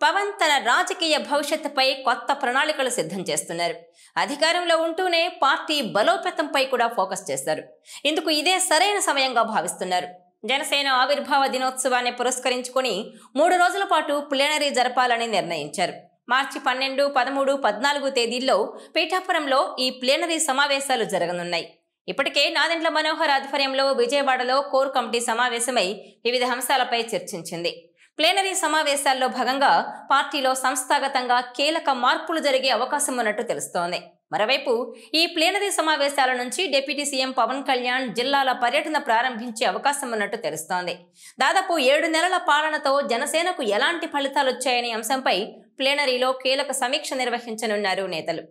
పవన్ తన రాజకీయ భవిష్యత్తుపై కొత్త ప్రణాళికలు సిద్ధం చేస్తున్నారు. అధికారంలో ఉంటూనే పార్టీ బలోపేతంపై కూడా ఫోకస్ చేశారు. ఇందుకు ఇదే సరైన సమయంగా భావిస్తున్నారు. జనసేన ఆవిర్భావ దినోత్సవాన్ని పురస్కరించుకొని 3 రోజుల పాటు ప్లీనరీ జరపాలని నిర్ణయించారు. మార్చి 12, 13, 14 తేదీల్లో పీఠాపురంలో ఈ ప్లీనరీ సమావేశాలు జరగనున్నాయి. ఇప్పటికే నాదెండ్ల మనోహర్ ఆధ్వర్యంలో విజయవాడలో కోర్ కమిటీ సమావేశమై వివిధ అంశాలపై చర్చించింది. ప్లీనరీ సమావేశాల్లో భాగంగా పార్టీలో సంస్థాగతంగా కీలక మార్పులు జరిగే అవకాశం ఉన్నట్టు తెలుస్తోంది. మరోవైపు ఈ ప్లీనరీ సమావేశాల నుంచి డిప్యూటీ సీఎం పవన్ కళ్యాణ్ జిల్లాల పర్యటన ప్రారంభించే అవకాశం ఉన్నట్టు తెలుస్తోంది. దాదాపు 7 నెలల పాలనతో జనసేనకు ఎలాంటి ఫలితాలు వచ్చాయనే అంశంపై ప్లీనరీలో కీలక సమీక్ష నిర్వహించనున్నారు నేతలు.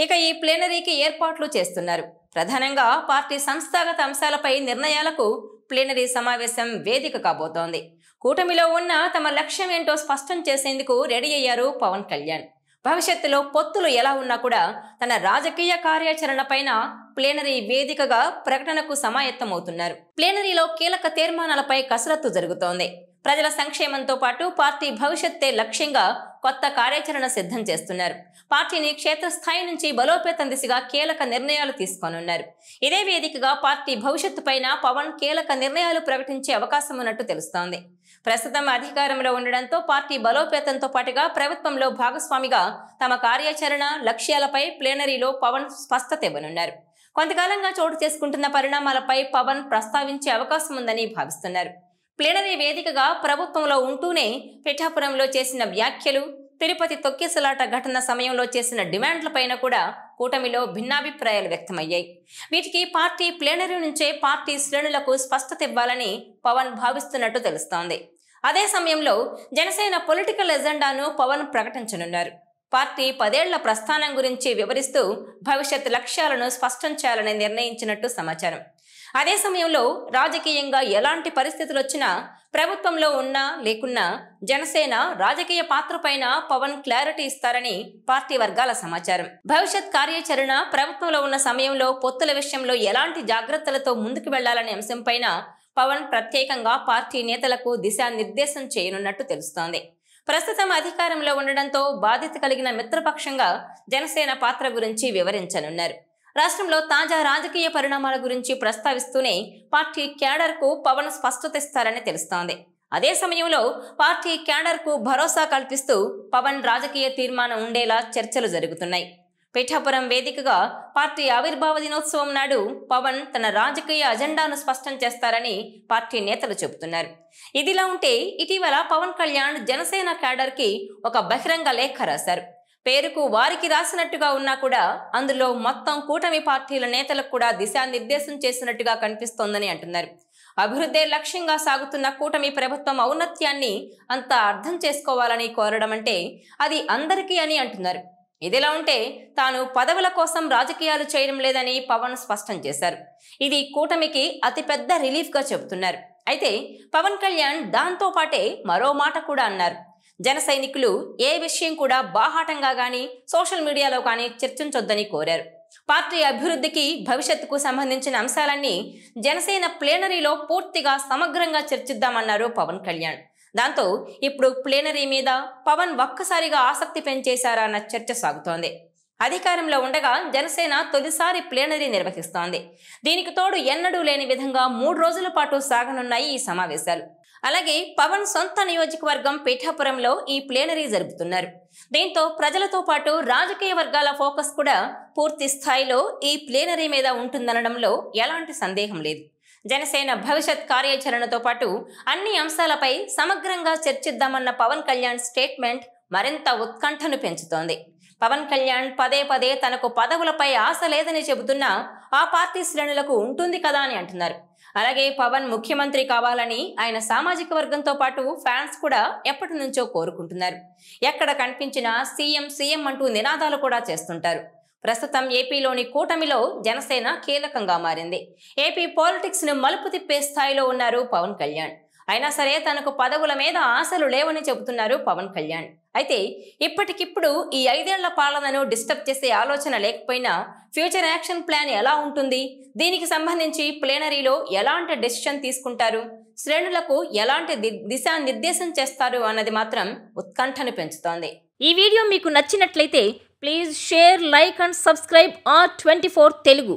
ఇక ఈ ప్లీనరీకి ఏర్పాట్లు చేస్తున్నారు. ప్రధానంగా పార్టీ సంస్థాగత అంశాలపై నిర్ణయాలకు ప్లీనరీ సమావేశం వేదిక కాబోతోంది. కూటమిలో ఉన్న తమ లక్ష్యం ఏంటో స్పష్టం చేసేందుకు రెడీ అయ్యారు పవన్ కళ్యాణ్. భవిష్యత్తులో పొత్తులు ఎలా ఉన్నా కూడా తన రాజకీయ కార్యాచరణ పైన ప్లీనరీ వేదికగా ప్రకటనకు సమాయత్తమవుతున్నారు. ప్లీనరీలో కీలక తీర్మానాలపై కసరత్తు జరుగుతోంది. ప్రజల సంక్షేమంతో పాటు పార్టీ భవిష్యత్తే లక్ష్యంగా కొత్త కార్యాచరణ సిద్ధం చేస్తున్నారు. పార్టీని క్షేత్రస్థాయి నుంచి బలోపేతం దిశగా కీలక నిర్ణయాలు తీసుకోనున్నారు. ఇదే వేదికగా పార్టీ భవిష్యత్తు పైన పవన్ కీలక నిర్ణయాలు ప్రకటించే అవకాశం ఉన్నట్టు తెలుస్తోంది. ప్రస్తుతం అధికారంలో ఉండడంతో పార్టీ బలోపేతంతో పాటుగా ప్రభుత్వంలో భాగస్వామిగా తమ కార్యాచరణ లక్ష్యాలపై ప్లీనరీలో పవన్ స్పష్టత ఇవ్వనున్నారు. కొంతకాలంగా చోటు చేసుకుంటున్న పరిణామాలపై పవన్ ప్రస్తావించే అవకాశం ఉందని భావిస్తున్నారు. ప్లీనరీ వేదికగా ప్రభుత్వంలో ఉంటూనే పిఠాపురంలో చేసిన వ్యాఖ్యలు, తిరుపతి తొక్కిసలాట ఘటన సమయంలో చేసిన డిమాండ్లపైన కూడా కూటమిలో భిన్నాభిప్రాయాలు వ్యక్తమయ్యాయి. వీటికి పార్టీ ప్లీనరీ నుంచే పార్టీ శ్రేణులకు స్పష్టత ఇవ్వాలని పవన్ భావిస్తున్నట్టు తెలుస్తోంది. అదే సమయంలో జనసేన పొలిటికల్ ఎజెండాను పవన్ ప్రకటించనున్నారు. పార్టీ 10 ఏళ్ల ప్రస్థానం గురించి వివరిస్తూ భవిష్యత్ లక్ష్యాలను స్పష్టం చేయాలని నిర్ణయించినట్టు సమాచారం. అదే సమయంలో రాజకీయంగా ఎలాంటి పరిస్థితులు వచ్చినా ప్రభుత్వంలో ఉన్నా లేకున్నా జనసేన రాజకీయ పాత్ర పైన పవన్ క్లారిటీ ఇస్తారని పార్టీ వర్గాల సమాచారం. భవిష్యత్ కార్యాచరణ, ప్రభుత్వంలో ఉన్న సమయంలో పొత్తుల విషయంలో ఎలాంటి జాగ్రత్తలతో ముందుకు వెళ్లాలనే అంశంపైన పవన్ ప్రత్యేకంగా పార్టీ నేతలకు దిశానిర్దేశం చేయనున్నట్టు తెలుస్తోంది. ప్రస్తుతం అధికారంలో ఉండడంతో బాధ్యత కలిగిన మిత్రపక్షంగా జనసేన పాత్ర గురించి వివరించనున్నారు. రాష్ట్రంలో తాజా రాజకీయ పరిణామాల గురించి ప్రస్తావిస్తూనే పార్టీ క్యాడర్కు పవన్ స్పష్టత ఇస్తారని తెలుస్తోంది. అదే సమయంలో పార్టీ క్యాడర్కు భరోసా కల్పిస్తూ పవన్ రాజకీయ తీర్మానం ఉండేలా చర్చలు జరుగుతున్నాయి. పిఠాపురం వేదికగా పార్టీ ఆవిర్భావ దినోత్సవం నాడు పవన్ తన రాజకీయ అజెండాను స్పష్టం చేస్తారని పార్టీ నేతలు చెబుతున్నారు. ఇదిలా ఉంటే ఇటీవల పవన్ కళ్యాణ్ జనసేన క్యాడర్కి ఒక బహిరంగ లేఖ రాశారు. పేరుకు వారికి రాసినట్టుగా ఉన్నా కూడా అందులో మొత్తం కూటమి పార్టీల నేతలకు కూడా దిశానిర్దేశం చేసినట్టుగా కనిపిస్తోందని అంటున్నారు. అభివృద్ధే లక్ష్యంగా సాగుతున్న కూటమి ప్రభుత్వం ఔన్నత్యాన్ని అంత అర్థం చేసుకోవాలని కోరడం అంటే అది అందరికీ అని అంటున్నారు. ఇదిలా ఉంటే తాను పదవుల కోసం రాజకీయాలు చేయడం లేదని పవన్ స్పష్టం చేశారు. ఇది కూటమికి అతిపెద్ద రిలీఫ్గా చెబుతున్నారు. అయితే పవన్ కళ్యాణ్ దాంతో పాటే మరో మాట కూడా అన్నారు. జన సైనికులు ఏ విషయం కూడా బాహాటంగా కానీ సోషల్ మీడియాలో కానీ చర్చించొద్దని కోరారు. పార్టీ అభివృద్ధికి, భవిష్యత్తుకు సంబంధించిన అంశాలన్నీ జనసేన ప్లీనరీలో పూర్తిగా సమగ్రంగా చర్చిద్దామన్నారు పవన్ కళ్యాణ్. దాంతో ఇప్పుడు ప్లీనరీ మీద పవన్ ఒక్కసారిగా ఆసక్తి పెంచేశారా అన్న చర్చ సాగుతోంది. అధికారంలో ఉండగా జనసేన తొలిసారి ప్లీనరీ నిర్వహిస్తోంది. దీనికి తోడు ఎన్నడూ లేని విధంగా 3 రోజుల పాటు సాగనున్నాయి ఈ సమావేశాలు. అలాగే పవన్ సొంత నియోజకవర్గం పీఠాపురంలో ఈ ప్లీనరీ జరుపుతున్నారు. దీంతో ప్రజలతో పాటు రాజకీయ వర్గాల ఫోకస్ కూడా పూర్తి స్థాయిలో ఈ ప్లీనరీ మీద ఉంటుందనడంలో ఎలాంటి సందేహం లేదు. జనసేన భవిష్యత్ కార్యాచరణతో పాటు అన్ని అంశాలపై సమగ్రంగా చర్చిద్దామన్న పవన్ కళ్యాణ్ స్టేట్మెంట్ మరింత ఉత్కంఠను పెంచుతోంది. పవన్ కళ్యాణ్ పదే పదే తనకు పదవులపై ఆశ లేదని చెబుతున్నా ఆ పార్టీ శ్రేణులకు ఉంటుంది కదా అని అంటున్నారు. అలాగే పవన్ ముఖ్యమంత్రి కావాలని ఆయన సామాజిక వర్గంతో పాటు ఫ్యాన్స్ కూడా ఎప్పటి నుంచో కోరుకుంటున్నారు. ఎక్కడ కనిపించినా సీఎం సీఎం అంటూ నినాదాలు కూడా చేస్తుంటారు. ప్రస్తుతం ఏపీలోని కూటమిలో జనసేన కీలకంగా మారింది. ఏపీ పాలిటిక్స్ ను మలుపు తిప్పే స్థాయిలో ఉన్నారు పవన్ కళ్యాణ్. అయినా సరే తనకు పదవుల మీద ఆశలు లేవని చెబుతున్నారు పవన్ కళ్యాణ్. అయితే ఇప్పటికిప్పుడు ఈ 5 ఏళ్ల పాలనను డిస్టర్బ్ చేసే ఆలోచన లేకపోయినా ఫ్యూచర్ యాక్షన్ ప్లాన్ ఎలా ఉంటుంది, దీనికి సంబంధించి ప్లీనరీలో ఎలాంటి డెసిషన్ తీసుకుంటారు, శ్రేణులకు ఎలాంటి దిశానిర్దేశం చేస్తారు అన్నది మాత్రం ఉత్కంఠను పెంచుతోంది. ఈ వీడియో మీకు నచ్చినట్లయితే please share, like and subscribe R24 Telugu.